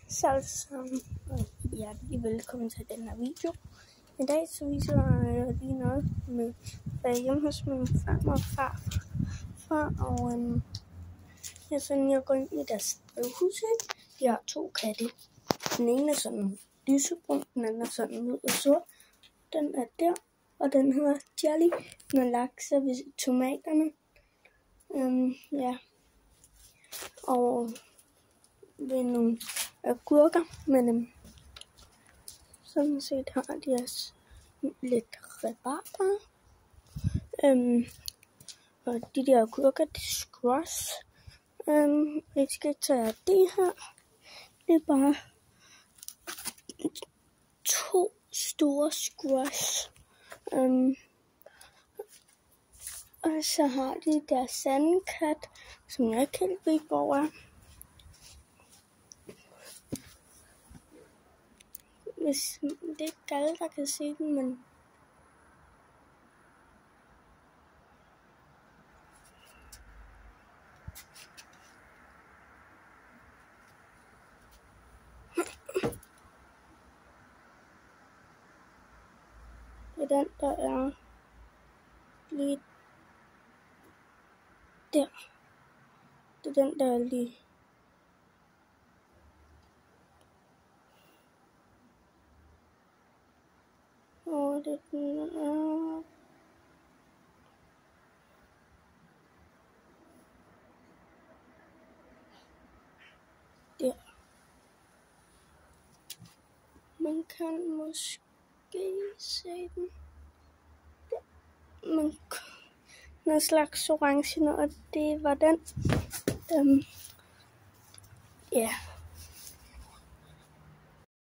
Så alle sammen, og hjertelig velkommen til den her video. I dag så viser jeg lige noget med hjemme hos min farmor og farfar, og jeg går ind i deres drivhus. De har 2 katte. Den ene er sådan lysebrun, den anden er sådan hvid og sort. Den er der, og den hedder Jelly. Den har lagt sig ved tomaterne. Og ved nogle agurker, men sådan set har de også lidt rabarber. Og de der agurker, de squash. Jeg skal tage det her. Det er bare 2 store squash. Og så har de der sandkat, som jeg ikke helt ved, hvor er. Hvis det er ikke alle, der kan se den, men det er den, der er lige der. Det er den, der er lige og det den er der. Man kan måske se den. Men noget slags orange, og det var den.